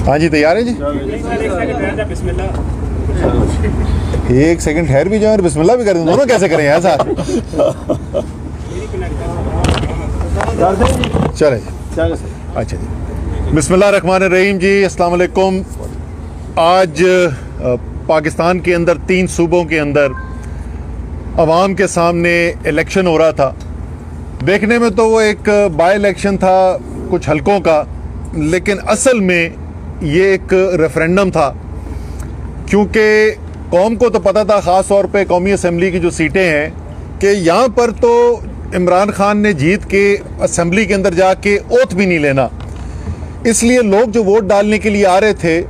हाँ जी, तैयार है जी। एक सेकंड ठहर भी जाओ और बिस्मिल्लाह भी कर दें। दोनों कैसे करें यार साहब? चले जी, अच्छा जी। बिस्मिल्लाहिर्रहमानिर्रहीम जी, अस्सलाम वालेकुम। आज पाकिस्तान के अंदर 3 सूबों के अंदर अवाम के सामने इलेक्शन हो रहा था। देखने में तो वो एक बाई इलेक्शन था कुछ हलकों का, लेकिन असल में ये एक रेफरेंडम था, क्योंकि कौम को तो पता था, ख़ास तौर पे कौमी असम्बली की जो सीटें हैं, कि यहाँ पर तो इमरान खान ने जीत के असम्बली के अंदर जाके ओथ भी नहीं लेना। इसलिए लोग जो वोट डालने के लिए आ रहे थे,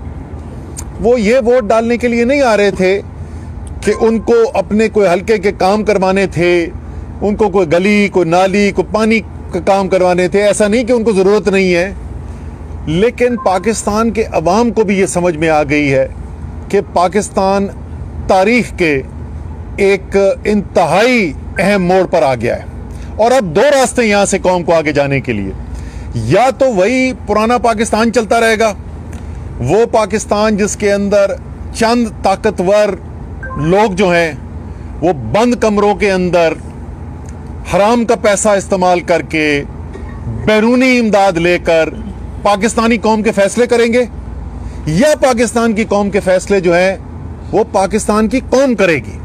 वो ये वोट डालने के लिए नहीं आ रहे थे कि उनको अपने कोई हल्के के काम करवाने थे, उनको कोई गली, कोई नाली, कोई पानी का काम करवाने थे। ऐसा नहीं कि उनको ज़रूरत नहीं है, लेकिन पाकिस्तान के अवाम को भी ये समझ में आ गई है कि पाकिस्तान तारीख़ के एक इंतहाई अहम मोड़ पर आ गया है। और अब 2 रास्ते यहाँ से कौम को आगे जाने के लिए, या तो वही पुराना पाकिस्तान चलता रहेगा, वो पाकिस्तान जिसके अंदर चंद ताकतवर लोग जो हैं वो बंद कमरों के अंदर हराम का पैसा इस्तेमाल करके बैरूनी इमदाद लेकर पाकिस्तानी कौम के फैसले करेंगे, या पाकिस्तान की कौम के फैसले जो हैं वो पाकिस्तान की कौम करेगी।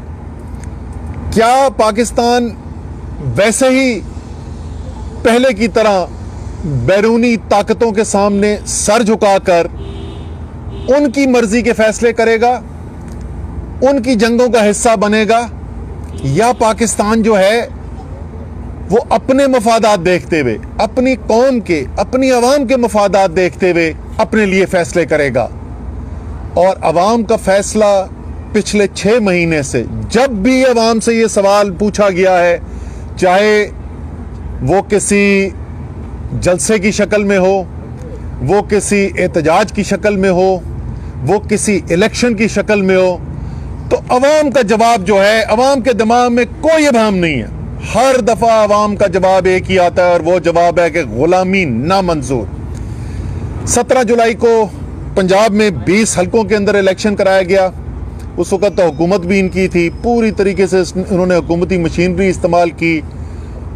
क्या पाकिस्तान वैसे ही पहले की तरह बैरूनी ताकतों के सामने सर झुकाकर उनकी मर्जी के फैसले करेगा, उनकी जंगों का हिस्सा बनेगा, या पाकिस्तान जो है वो अपने मफादात देखते हुए, अपनी कौम के, अपनी अवाम के मफादात देखते हुए अपने लिए फैसले करेगा। और अवाम का फैसला पिछले 6 महीने से, जब भी अवाम से ये सवाल पूछा गया है, चाहे वो किसी जलसे की शक्ल में हो, वो किसी एहतजाज की शक्ल में हो, वो किसी इलेक्शन की शक्ल में हो, तो अवाम का जवाब जो है, अवाम के दिमाग में कोई इबाम नहीं है। हर दफा अवाम का जवाब एक ही आता है, और वो जवाब है कि गुलामी नामंजूर। 17 जुलाई को पंजाब में 20 हलकों के अंदर इलेक्शन कराया गया। उस वक्त तो हुकूमत भी इनकी थी, पूरी तरीके से उन्होंने हुकूमती मशीनरी इस्तेमाल की,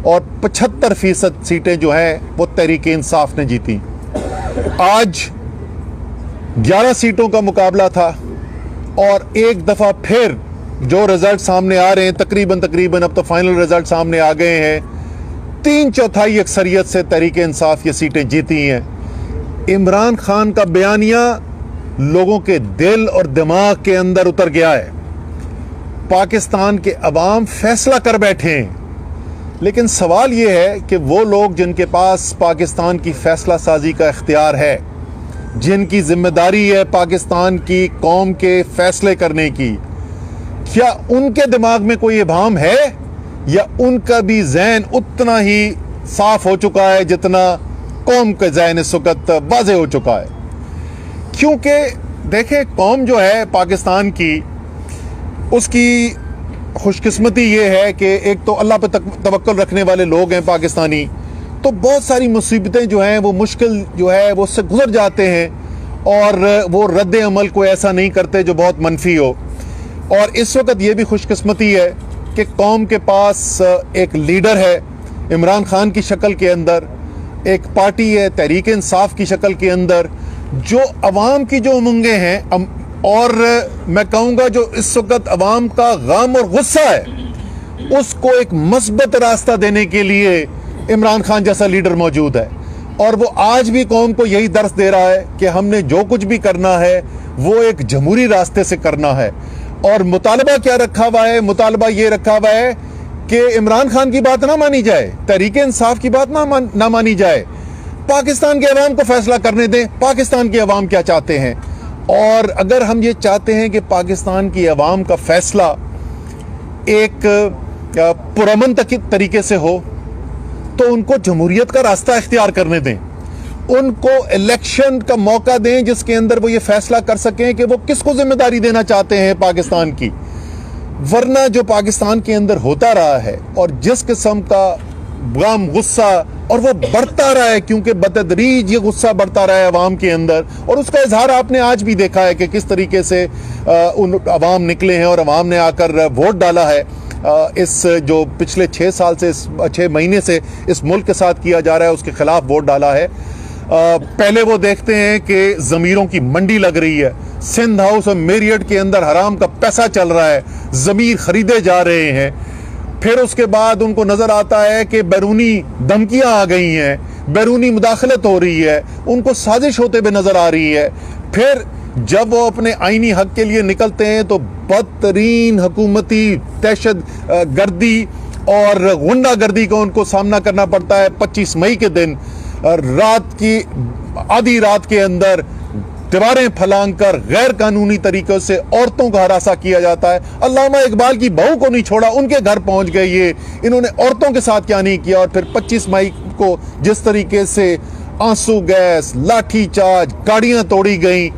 और 75% सीटें जो हैं वो तहरीक इंसाफ ने जीती। आज 11 सीटों का मुकाबला था, और एक दफ़ा फिर जो रिजल्ट सामने आ रहे हैं, तकरीबन अब तो फाइनल रिजल्ट सामने आ गए हैं, 3/4 अक्सरियत से तहरीक इंसाफ ये सीटें जीती हैं। इमरान खान का बयानिया लोगों के दिल और दिमाग के अंदर उतर गया है। पाकिस्तान के अवाम फैसला कर बैठे हैं, लेकिन सवाल ये है कि वो लोग जिनके पास पाकिस्तान की फैसला साजी का इख्तियार है, जिनकी जिम्मेदारी है पाकिस्तान की कौम के फैसले करने की, क्या उनके दिमाग में कोई इबाम है, या उनका भी ज़हन उतना ही साफ हो चुका है जितना कौम का ज़हन इस वक्त वाज़े हो चुका है? क्योंकि देखें, कौम जो है पाकिस्तान की, उसकी खुशकिस्मती ये है कि एक तो अल्लाह पर तवक्कुल रखने वाले लोग हैं पाकिस्तानी, तो बहुत सारी मुसीबतें जो हैं वो मुश्किल जो है वो उससे गुजर जाते हैं, और वो रद्द अमल को ऐसा नहीं करते जो बहुत मनफी हो। और इस वक्त ये भी खुशकिस्मती है कि कौम के पास एक लीडर है इमरान खान की शक्ल के अंदर, एक पार्टी है तहरीक इंसाफ की शक्ल के अंदर, जो अवाम की जो उमंगें हैं, और मैं कहूँगा जो इस वक्त अवाम का गम और गुस्सा है, उसको एक मस्बत रास्ता देने के लिए इमरान खान जैसा लीडर मौजूद है। और वो आज भी कौम को यही दर्स दे रहा है कि हमने जो कुछ भी करना है वो एक जमहूरी रास्ते से करना है। और मुतालबा क्या रखा हुआ है? मुतालबा ये रखा हुआ है कि इमरान खान की बात ना मानी जाए, तहरीक इंसाफ की बात ना मानी जाए, पाकिस्तान के अवाम को फैसला करने दें, पाकिस्तान के अवाम क्या चाहते हैं। और अगर हम ये चाहते हैं कि पाकिस्तान की अवाम का फैसला एक पुरअमन तरीके से हो, तो उनको जमहूरियत का रास्ता इख्तियार करने दें, उनको इलेक्शन का मौका दें जिसके अंदर वो ये फैसला कर सकें कि वो किसको जिम्मेदारी देना चाहते हैं पाकिस्तान की। वरना जो पाकिस्तान के अंदर होता रहा है, और जिस किस्म का गम, गुस्सा, और वो बढ़ता रहा है क्योंकि बतदरीज ये गुस्सा बढ़ता रहा है अवाम के अंदर। और उसका इजहार आपने आज भी देखा है कि किस तरीके से उन अवाम निकले हैं और अवाम ने आकर वोट डाला है। इस जो पिछले 6 साल से 6 महीने से इस मुल्क के साथ किया जा रहा है उसके खिलाफ वोट डाला है। पहले वो देखते हैं कि ज़मीरों की मंडी लग रही है, सिंध हाउस और मेरियट के अंदर हराम का पैसा चल रहा है, ज़मीर खरीदे जा रहे हैं। फिर उसके बाद उनको नज़र आता है कि बैरूनी धमकियां आ गई हैं, बैरूनी मुदाखलत हो रही है, उनको साजिश होते हुए नज़र आ रही है। फिर जब वो अपने आईनी हक के लिए निकलते हैं तो बदतरीन हुकूमती दहशत गर्दी और गुंडागर्दी का उनको सामना करना पड़ता है। 25 मई के दिन रात की आधी रात के अंदर दीवारें फलांकर गैर कानूनी तरीकों से औरतों का हरासा किया जाता है। अल्लामा इकबाल की बहू को नहीं छोड़ा, उनके घर पहुंच गए ये, इन्होंने औरतों के साथ क्या नहीं किया। और फिर 25 मई को जिस तरीके से आंसू गैस, लाठी चार्ज, गाड़ियां तोड़ी गई,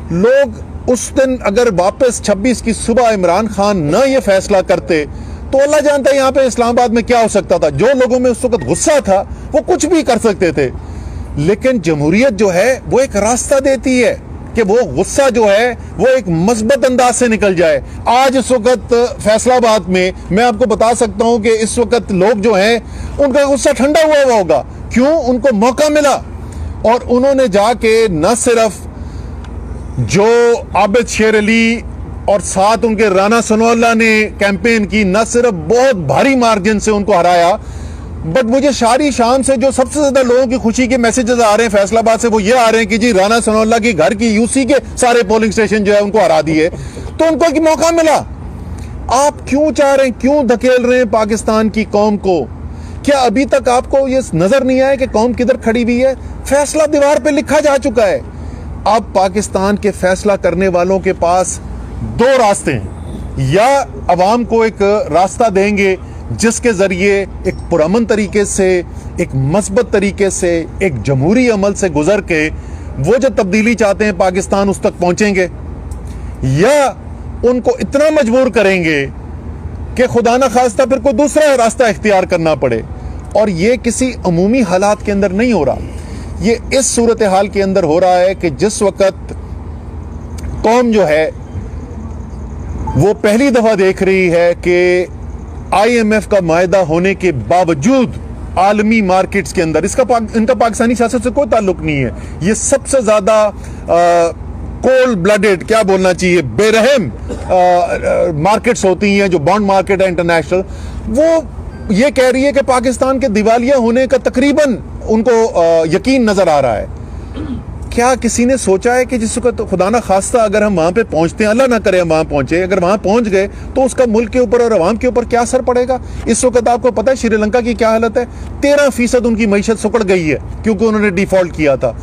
लोग उस दिन अगर वापस 26 की सुबह इमरान खान न ये फैसला करते तो अल्लाह जानता है यहाँ पे इस्लामाबाद में क्या हो सकता था। जो लोगों में उस वक्त गुस्सा था वो कुछ भी कर सकते थे, लेकिन जमहूरियत जो है वो एक रास्ता देती है कि वो गुस्सा जो है वो एक मस्बत अंदाज से निकल जाए। आज इस वक्त फैसलाबाद में मैं आपको बता सकता हूं कि इस वक्त लोग जो हैं उनका गुस्सा ठंडा हुआ होगा। क्यों? उनको मौका मिला और उन्होंने जाके न सिर्फ जो आबिद शेर अली और साथ उनके राना सनोल्ला ने कैंपेन की, न सिर्फ बहुत भारी मार्जिन से उनको हराया, बट मुझे सारी शाम से जो सबसे ज्यादा लोगों की खुशी के मैसेजेस आ रहे हैं फैसलाबाद से वो ये आ रहे हैं कि जी राना सनोल्ला की घर की यूसी के सारे पोलिंग स्टेशन जो है उनको हरा दिए, तो उनको एक मौका मिला। आप क्यों चाह रहे हैं, क्यों धकेल रहे हैं पाकिस्तान की कौम को? क्या अभी तक आपको ये नजर नहीं आया कि कौम किधर खड़ी हुई है? फैसला दीवार पे लिखा जा चुका है। अब पाकिस्तान के फैसला करने वालों के पास 2 रास्ते हैं, या अवाम को एक रास्ता देंगे जिसके जरिए एक पुरअमन तरीके से, एक मस्बत तरीके से, एक जमहूरी अमल से गुजर के वो जो तब्दीली चाहते हैं पाकिस्तान उस तक पहुंचेंगे, या उनको इतना मजबूर करेंगे कि खुदा न खास्ता फिर कोई दूसरा रास्ता इख्तियार करना पड़े। और ये किसी अमूमी हालात के अंदर नहीं हो रहा, ये इस सूरत हाल के अंदर हो रहा है कि जिस वक्त कौम जो है वो पहली दफा देख रही है कि IMF का मायदा होने के बावजूद आलमी मार्केट्स के अंदर इनका पाकिस्तानी सियासत से कोई ताल्लुक नहीं है। ये सबसे ज्यादा कोल्ड ब्लडेड, क्या बोलना चाहिए, बेरहम मार्केट्स होती हैं जो बॉन्ड मार्केट है इंटरनेशनल, वो ये कह रही है कि पाकिस्तान के दिवालिया होने का तकरीबन उनको यकीन नजर आ रहा है। क्या किसी ने सोचा है कि जिस वक्त खुदा ना खास्ता अगर हम वहां पे पहुंचते हैं, अल्लाह ना करे हम वहां पहुंचे, अगर वहां पहुंच गए तो उसका मुल्क के ऊपर और अवाम के ऊपर क्या असर पड़ेगा? इस वक्त आपको पता है श्रीलंका की क्या हालत है? 13% उनकी मईशत सुकड़ गई है क्योंकि उन्होंने डिफॉल्ट किया था।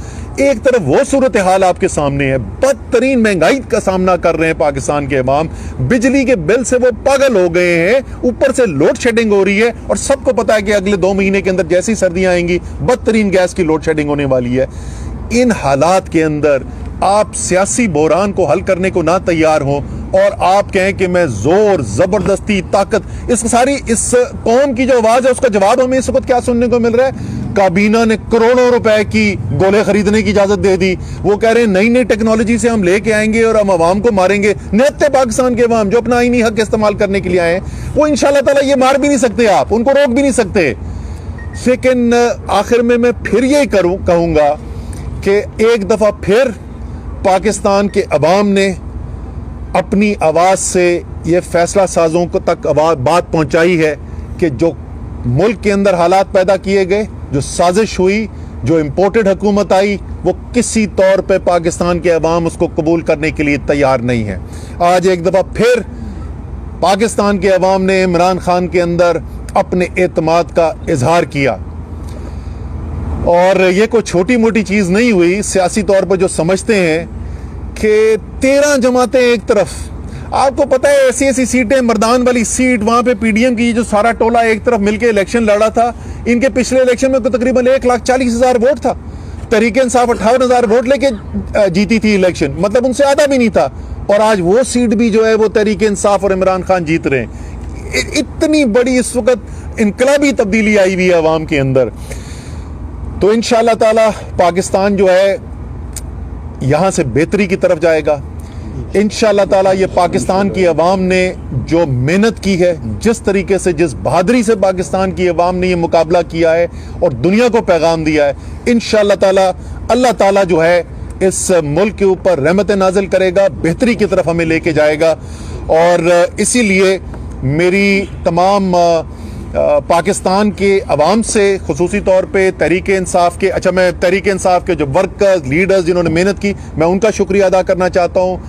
एक तरफ वो सूरत हाल आपके सामने है, बदतरीन महंगाई का सामना कर रहे हैं पाकिस्तान के अवाम, बिजली के बिल से वो पागल हो गए हैं, ऊपर से लोड शेडिंग हो रही है और सबको पता है कि अगले 2 महीने के अंदर जैसी सर्दियां आएंगी बदतरीन गैस की लोड शेडिंग होने वाली है। इन हालात के अंदर आप सियासी बहरान को हल करने को ना तैयार हो और आप कहें कि मैं जोर, जबरदस्ती, ताकत, इस कौम की जो आवाज है उसका जवाब हमें इस वक्त क्या सुनने को मिल रहा है? काबीना ने करोड़ों रुपए की गोले खरीदने की इजाजत दे दी। वो कह रहे हैं नई नई टेक्नोलॉजी से हम लेके आएंगे और हम अवाम को मारेंगे। निहत्ते पाकिस्तान के अवाम जो अपना आईनी हक इस्तेमाल करने के लिए आए हैं वो इंशाल्लाह ताला ये मार भी नहीं सकते, आप उनको रोक भी नहीं सकते। लेकिन आखिर में मैं फिर यही कहूंगा कि एक दफा फिर पाकिस्तान के अवाम ने अपनी आवाज से ये फैसला साजों को तक बात पहुंचाई है कि जो मुल्क के अंदर हालात पैदा किए गए, जो साजिश हुई, जो इंपोर्टेड हुकूमत आई, वो किसी तौर पे पाकिस्तान के अवाम उसको कबूल करने के लिए तैयार नहीं है। आज एक दफा फिर पाकिस्तान के अवाम ने इमरान खान के अंदर अपने एतमाद का इजहार किया और ये कोई छोटी मोटी चीज नहीं हुई। सियासी तौर पर जो समझते हैं कि 13 जमातें एक तरफ, आपको पता है ऐसी सीटें, मर्दान वाली सीट, वहां पे PDM की जो सारा टोला एक तरफ मिलकर इलेक्शन लड़ा था, इनके पिछले इलेक्शन में तो तकरीबन 1,40,000 वोट था। तहरीक इंसाफ 58,000 वोट लेके जीती थी इलेक्शन, मतलब उनसे आधा भी नहीं था। और आज वो सीट भी जो है वो तहरीक इंसाफ और इमरान खान जीत रहे हैं। इतनी बड़ी इस वक्त इनकलाबी तब्दीली आई हुई है अवाम के अंदर। तो इंशाअल्लाह ताला पाकिस्तान जो है यहाँ से बेहतरी की तरफ जाएगा इंशाअल्लाह ताला। ये पाकिस्तान की अवाम ने जो मेहनत की है, जिस तरीके से, जिस बहादुरी से पाकिस्तान की अवाम ने ये मुकाबला किया है और दुनिया को पैगाम दिया है, इंशाअल्लाह ताला अल्लाह ताला जो है इस मुल्क के ऊपर रहमत नाजिल करेगा, बेहतरी की तरफ हमें लेके जाएगा। और इसीलिए मेरी तमाम पाकिस्तान के अवाम से, खुसूसी तौर पे तहरीक इंसाफ के, अच्छा मैं तहरीक इंसाफ के जो वर्कर्स, लीडर्स जिन्होंने मेहनत की, मैं उनका शुक्रिया अदा करना चाहता हूँ।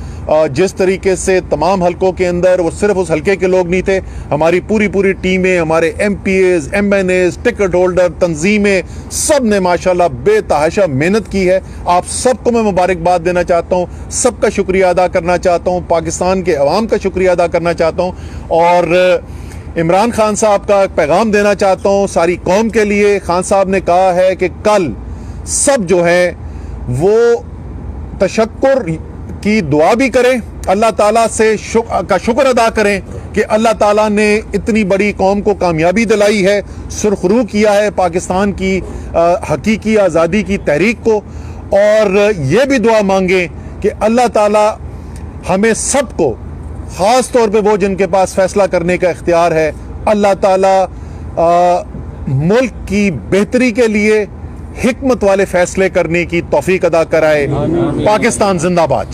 जिस तरीके से तमाम हलकों के अंदर, वो सिर्फ उस हल्के के लोग नहीं थे, हमारी पूरी टीमें, हमारे MPAs, MNAs, टिकट होल्डर, तंजीमें, सब ने माशाल्लाह बेतहाशा मेहनत की है। आप सबको मैं मुबारकबाद देना चाहता हूँ, सबका शुक्रिया अदा करना चाहता हूँ, पाकिस्तान के अवाम का शुक्रिया अदा करना चाहता हूँ। और इमरान खान साहब का पैगाम देना चाहता हूँ सारी कौम के लिए। खान साहब ने कहा है कि कल सब जो है वो तशक्कुर की दुआ भी करें, अल्लाह ताला से शुक्र अदा करें कि अल्लाह ताला ने इतनी बड़ी कौम को कामयाबी दिलाई है, सुरखरू किया है पाकिस्तान की हकीकी आज़ादी की तहरीक को। और ये भी दुआ मांगें कि अल्लाह ताला हमें सबको, ख़ास तौर पे वो जिनके पास फैसला करने का इख्तियार है, अल्लाह ताला मुल्क की बेहतरी के लिए हिकमत वाले फैसले करने की तौफीक अदा कराए। पाकिस्तान जिंदाबाद।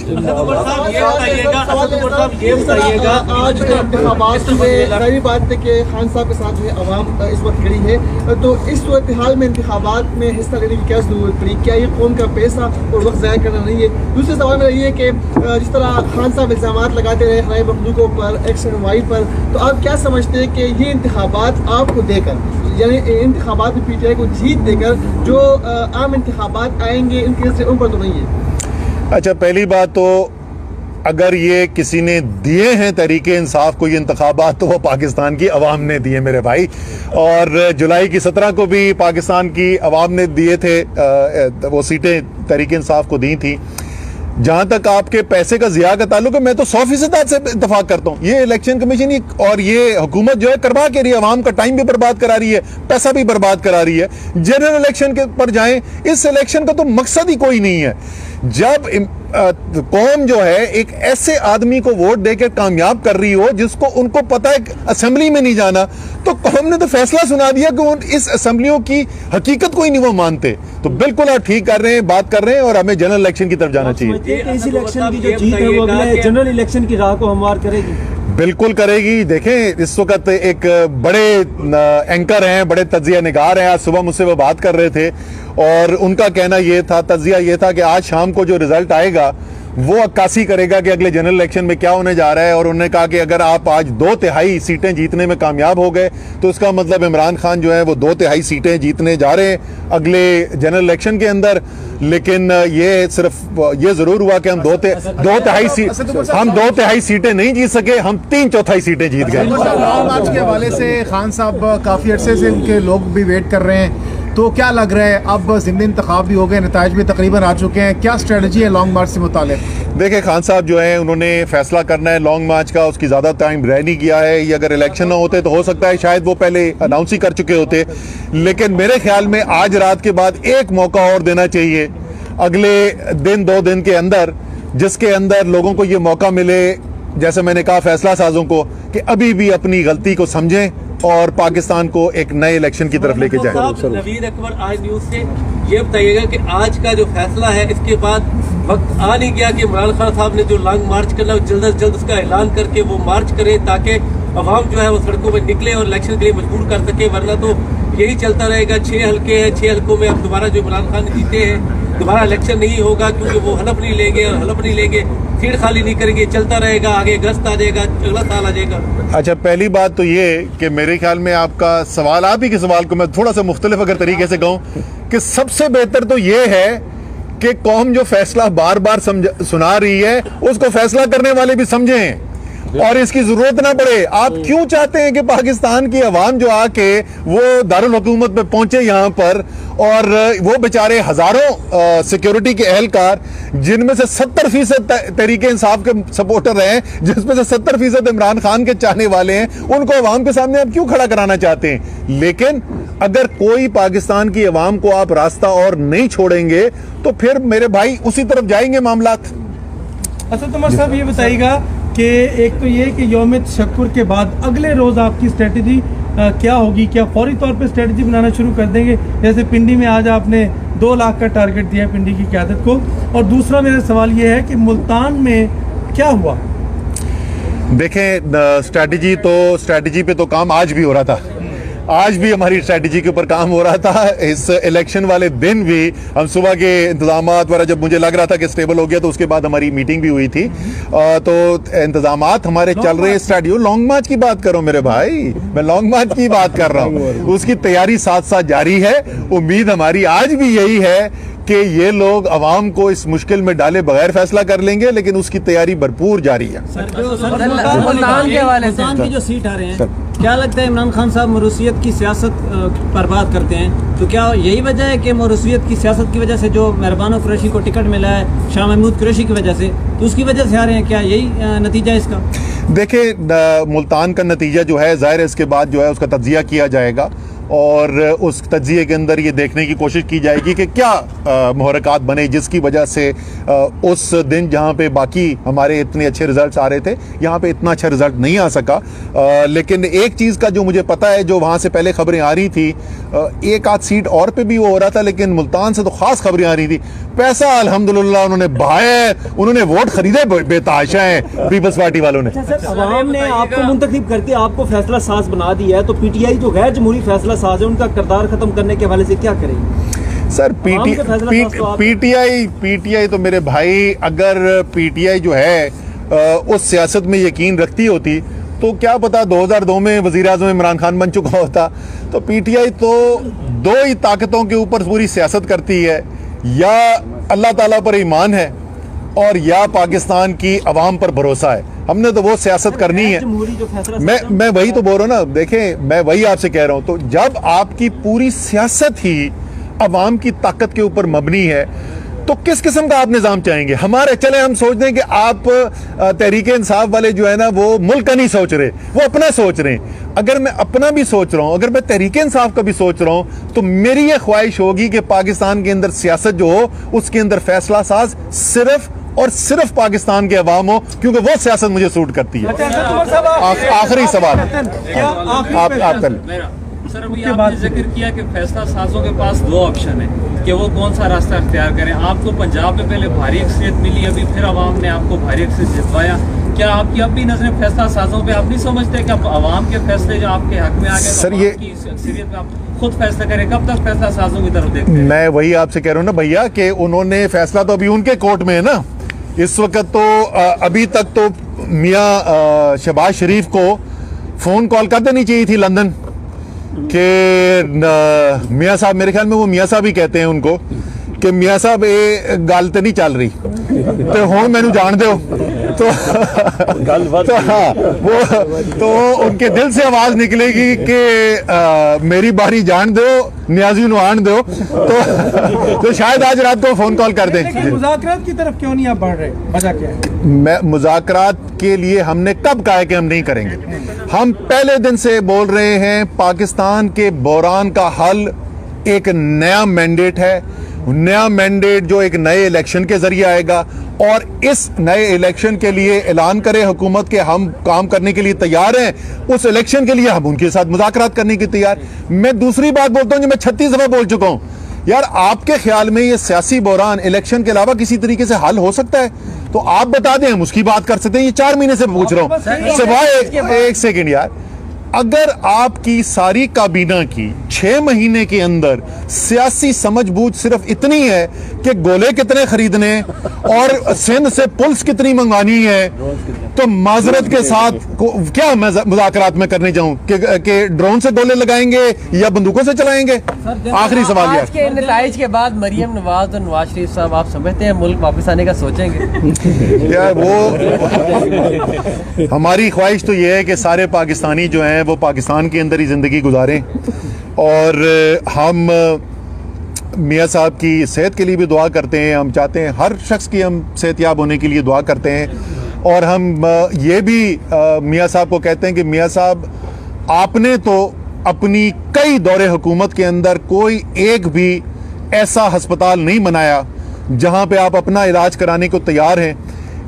आज इंतखाबात में सारी बात है कि खान साहब के साथ जो है अवाम इस वक्त खड़ी है, तो इस सूरत हाल में इंतखाबात में हिस्सा लेने की क्या जरूरत पड़ी? क्या ये कौम का पैसा और वक्त ज़ाया करना नहीं है? दूसरे सवाल में ये कि जिस तरह खान साहब इल्ज़ाम लगाते रहे खराई मखलूकों पर, XNY पर, तो आप क्या समझते हैं कि ये इंतखाबात आपको देकर, यानी इंतखाबात में PTI को जीत देकर जो आम इंतखाबात आएंगे, इनके से ऊपर तो नहीं है? अच्छा, पहली बात तो अगर ये किसी ने दिए हैं तहरीक इंसाफ को ये इंतखाबात, तो वो पाकिस्तान की अवाम ने दिए मेरे भाई। और जुलाई की 17 को भी पाकिस्तान की अवाम ने दिए थे, वो सीटें तहरीक इंसाफ को दी थी। जहां तक आपके पैसे का ज़िया का ताल्लुक है, मैं तो 100% से इतफाक करता हूँ। ये इलेक्शन कमीशन और ये हुकूमत जो है करवा के रही है, अवाम का टाइम भी बर्बाद करा रही है, पैसा भी बर्बाद करा रही है। जनरल इलेक्शन के पर जाएं, इस इलेक्शन का तो मकसद ही कोई नहीं है। जब कौम जो है एक ऐसे आदमी को वोट देकर कामयाब कर रही हो जिसको उनको पता है असेंबली में नहीं जाना, तो कौम ने तो फैसला सुना दिया कि इस असेंबलियों की हकीकत कोई नहीं वो मानते। तो बिल्कुल आप ठीक कर रहे हैं, बात कर रहे हैं, और हमें जनरल इलेक्शन की तरफ जाना चाहिए। इस इलेक्शन की जो जीत है वो अगले जनरल इलेक्शन की राह को हमवार करेगी। बिल्कुल करेगी। देखें, इस वक्त एक बड़े एंकर हैं, बड़े तज्जिया निगार हैं, आज सुबह मुझसे वो बात कर रहे थे और उनका कहना ये था, तज्जिया ये था कि आज शाम को जो रिजल्ट आएगा वो अक्कासी करेगा कि अगले जनरल इलेक्शन में क्या होने जा रहा है। और उन्होंने कहा कि अगर आप आज 2/3 सीटें जीतने में कामयाब हो गए तो इसका मतलब इमरान खान जो है वो 2/3 सीटें जीतने जा रहे हैं अगले जनरल इलेक्शन के अंदर। लेकिन ये सिर्फ ये जरूर हुआ कि हम 2/3 सीटें नहीं जीत सके, हम 3/4 सीटें जीत गए। आज के हवाले से खान साहब काफी अरसे से उनके लोग भी वेट कर रहे हैं, तो क्या लग रहा है अब ज़िमनी इंतखाब भी हो गए, नताइज भी तकरीबन आ चुके हैं, क्या स्ट्रेटजी है लॉन्ग मार्च से मुतालिक? देखिए, खान साहब जो है उन्होंने फैसला करना है लॉन्ग मार्च का, उसकी ज़्यादा टाइम रह नहीं गया है। ये अगर इलेक्शन ना होते तो हो सकता है शायद वो पहले अनाउंस ही कर चुके होते, लेकिन मेरे ख्याल में आज रात के बाद एक मौका और देना चाहिए अगले दिन 2 दिन के अंदर, जिसके अंदर लोगों को ये मौका मिले, जैसे मैंने कहा फैसला साजों को, कि अभी भी अपनी गलती को समझें और पाकिस्तान को एक नए इलेक्शन की तरफ लेके जाए। नवीद अकबर आज न्यूज से ये बताइएगा कि आज का जो फैसला है, इसके बाद वक्त आ नहीं गया कि इमरान खान साहब ने जो लॉन्ग मार्च करना है जल्द से जल्द उसका ऐलान करके वो मार्च करें, ताकि अवाम जो है वो सड़कों पर निकले और इलेक्शन के लिए मजबूर कर सके, वरना तो यही चलता रहेगा। 6 हल्के हैं, 6 हल्कों में अब दोबारा जो इमरान खान जीते हैं दोबारा इलेक्शन नहीं होगा, क्योंकि वो हलफ नहीं लेंगे, और हलफ नहीं लेंगे सीट खाली नहीं करेंगे, चलता रहेगा, आगे अगस्त आ जाएगा, अगला साल आ जाएगा। अच्छा, पहली बात तो ये कि मेरे ख्याल में आपका सवाल, आप ही के सवाल को मैं थोड़ा सा मुख्तलिफ अगर तरीके से कहूँ कि सबसे बेहतर तो ये है कि कौम जो फैसला बार बार सुना रही है उसको फैसला करने वाले भी समझें और इसकी जरूरत ना पड़े। आप क्यों चाहते हैं कि पाकिस्तान की अवाम जो आके वो दारुल हुकूमत में पहुंचे यहाँ पर और वो बेचारे हजारों सिक्योरिटी के एहलकार, जिनमें से 70% तहरीक इंसाफ के सपोर्टर हैं, जिसमें से 70% इमरान खान के चाहने वाले हैं, उनको अवाम के सामने आप क्यों खड़ा कराना चाहते हैं? लेकिन अगर कोई पाकिस्तान की अवाम को आप रास्ता और नहीं छोड़ेंगे तो फिर मेरे भाई उसी तरफ जाएंगे मामलात। असद उमर साहब, ये बताइएगा कि एक तो ये कि यौम तशक्कुर के बाद अगले रोज आपकी स्ट्रेटजी क्या होगी? क्या फौरी तौर पे स्ट्रेटजी बनाना शुरू कर देंगे? जैसे पिंडी में आज आपने 2 लाख का टारगेट दिया है पिंडी की क़यादत को, और दूसरा मेरा सवाल ये है कि मुल्तान में क्या हुआ? देखें, स्ट्रैटेजी पे तो काम आज भी हो रहा था। आज भी हमारी स्ट्रैटेजी के ऊपर काम हो रहा था। इस इलेक्शन वाले दिन भी हम सुबह के इंतजामात वगैरह, जब मुझे लग रहा था कि स्टेबल हो गया, तो उसके बाद हमारी मीटिंग भी हुई थी। तो इंतजामात हमारे चल रहे हैं। स्ट्रैटेजी, लॉन्ग मार्च की बात करो मेरे भाई, मैं लॉन्ग मार्च की बात कर रहा हूँ। उसकी तैयारी साथ साथ जारी है। उम्मीद हमारी आज भी यही है कि ये लोग अवाम को इस मुश्किल में डाले बगैर फैसला कर लेंगे, लेकिन उसकी तैयारी भरपूर जारी है। मुल्तान के हवाले से मुल्तान की जो सीट आ रहे हैं, क्या लगता है इमरान खान साहब मरूसियत की सियासत बर्बाद करते हैं? तो क्या यही वजह है कि मरूसियत की सियासत की वजह से जो मेहरबान कुरैशी को टिकट मिला है शाह महमूद कुरैशी की वजह से, तो उसकी वजह से आ रहे हैं? क्या यही नतीजा है इसका? देखिए, मुल्तान का नतीजा जो है, जाहिर है इसके बाद जो है उसका तज्जिया किया जाएगा और उस तज्जिए के अंदर ये देखने की कोशिश की जाएगी कि क्या मुहरकात बने जिसकी वजह से उस दिन जहाँ पे बाकी हमारे इतने अच्छे रिजल्ट्स आ रहे थे, यहाँ पे इतना अच्छा रिजल्ट नहीं आ सका। लेकिन एक चीज़ का जो मुझे पता है, जो वहाँ से पहले खबरें आ रही थी, एक आध सीट और पे भी वो हो रहा था, लेकिन मुल्तान से तो ख़ास खबरें आ रही थी। पैसा अल्हम्दुलिल्लाह उन्होंने बहाया, उन्होंने वोट खरीदे बेताशा हैं पीपल्स पार्टी वालों ने। अवाम ने आपको मुंतखब करके आपको फैसला साज बना दिया है, तो पीटीआई जो गैर जमहूरी फैसला साज है, उनका किरदार खत्म करने के हवाले से क्या करेंगे? सर, पीटीआई तो मेरे भाई, अगर पीटीआई जो है उस सियासत में यकीन रखती होती तो क्या पता 2002 में वज़ीर-ए-आज़म इमरान खान बन चुका होता। तो पीटीआई तो दो ही ताकतों के ऊपर पूरी सियासत करती है, या अल्लाह ताला पर ईमान है और या पाकिस्तान की अवाम पर भरोसा है। हमने तो वो सियासत करनी है। मैं वही तो बोल रहा हूँ ना। देखें, मैं वही आपसे कह रहा हूँ, तो जब आपकी पूरी सियासत ही अवाम की ताकत के ऊपर मबनी है, तो किस किस्म का आप निज़ाम चाहेंगे? हमारे चले हम सोच दें कि आप तहरीक इंसाफ वाले जो है ना, वो मुल्क का नहीं सोच रहे, वो अपना सोच रहे हैं। अगर मैं अपना भी सोच रहा हूँ, अगर मैं तहरीक इंसाफ का भी सोच रहा हूँ, तो मेरी ये ख्वाहिश होगी कि पाकिस्तान के अंदर सियासत जो हो, उसके अंदर फैसला साज सिर्फ और सिर्फ पाकिस्तान के अवाम हो, क्योंकि वो सियासत मुझे सूट करती है। आखिरी सवाल आप कर। सर, अभी आपने जिक्र किया कि फैसला साजों के पास 2 ऑप्शन है कि वो कौन सा रास्ता अख्तियार करें। आपको पंजाब में पहले भारी अक्सरियत मिली, अभी फिर अवाम ने आपको भारी अक्सरियत जितवाया। क्या आपकी अब भी नजरें फैसला साजों पे? आप नहीं समझते कि अब अवाम के फैसले जो आपके हक में आ गए, सर, ये अक्सरियत में आप खुद फैसला करें? कब तक फैसला साजों की तरफ देखते हैं? मैं वही आपसे कह रहा हूँ ना भैया, कि उन्होंने फैसला तो अभी उनके कोर्ट में है ना इस वक्त। तो अभी तक तो मियाँ शहबाज शरीफ को फोन कॉल कर देनी चाहिए थी लंदन कि मियाँ साहब, मेरे ख्याल में वो मियाँ साहब ही कहते हैं उनको, कि मियाँ साहब ये गल तो नहीं चल रही, तो हुण मैनू जान दो। तो हाँ, वो तो उनके दिल से आवाज निकलेगी कि मेरी बारी जान दो, न्याजी नु आन दो। तो शायद आज रात को फोन कॉल कर दें। मुज़ाकरात की तरफ क्यों नहीं आप बढ़ रहे? वजह क्या है? मैं मुज़ाकरात के लिए हमने कब कहा है कि हम नहीं करेंगे? हम पहले दिन से बोल रहे हैं, पाकिस्तान के बहरान का हल एक नया मैंडेट है। नया मैंडेट जो एक नए इलेक्शन के जरिए आएगा, और इस नए इलेक्शन के लिए ऐलान करे हुकूमत के हम काम करने के लिए तैयार हैं। उस इलेक्शन के लिए हम उनके साथ मुज़ाकरात करने की तैयार। मैं दूसरी बात बोलता हूं जो मैं 36 दफा बोल चुका हूं, यार आपके ख्याल में ये सियासी बहरान इलेक्शन के अलावा किसी तरीके से हल हो सकता है? तो आप बता दें, हम उसकी बात कर सकते हैं। ये 4 महीने से पूछ रहा हूं, सिवाय एक सेकेंड यार, अगर आपकी सारी काबीना की 6 महीने के अंदर सियासी समझबूझ सिर्फ इतनी है कि गोले कितने खरीदने और सिंध से पुलिस कितनी मंगवानी है, तो माजरत के साथ क्या मुज़ाकरात में करने जाऊं कि ड्रोन से गोले लगाएंगे या बंदूकों से चलाएंगे? आखिरी सवाल यार, आज के नताइज के बाद मरियम नवाज और नवाज शरीफ साहब, आप समझते हैं मुल्क वापस आने का सोचेंगे? यार वो हमारी ख्वाहिश तो ये है कि सारे पाकिस्तानी जो हैं वो पाकिस्तान के अंदर ही ज़िंदगी गुजारें, और हम मियाँ साहब की सेहत के लिए भी दुआ करते हैं। हम चाहते हैं हर शख्स की हम सेहतयाब होने के लिए दुआ करते हैं। और हम ये भी मियाँ साहब को कहते हैं कि मियाँ साहब, आपने तो अपनी कई दौरे हुकूमत के अंदर कोई एक भी ऐसा अस्पताल नहीं बनाया जहां पे आप अपना इलाज कराने को तैयार हैं,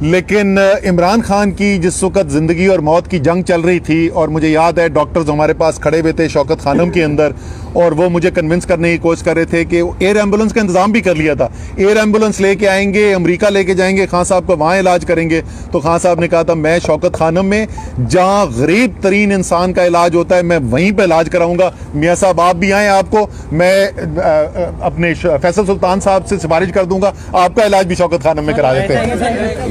लेकिन इमरान खान की जिस वक्त ज़िंदगी और मौत की जंग चल रही थी, और मुझे याद है डॉक्टर्स हमारे पास खड़े हुए थे शौकत खानम के अंदर, और वो मुझे कन्विंस करने की कोशिश कर रहे थे कि एयर एम्बुलेंस का इंतज़ाम भी कर लिया था, एयर एम्बुलेंस लेके आएंगे, अमेरिका लेके जाएंगे, खान साहब को वहाँ इलाज करेंगे। तो खान साहब ने कहा था मैं शौकत खानम में जहाँ गरीब तरीन इंसान का इलाज होता है मैं वहीं पर इलाज कराऊंगा। मियाँ साहब आप भी आएँ, आपको मैं अपने फैसल सुल्तान साहब से सिफारिश कर दूंगा, आपका इलाज भी शौकत खानम में करा देते हैं।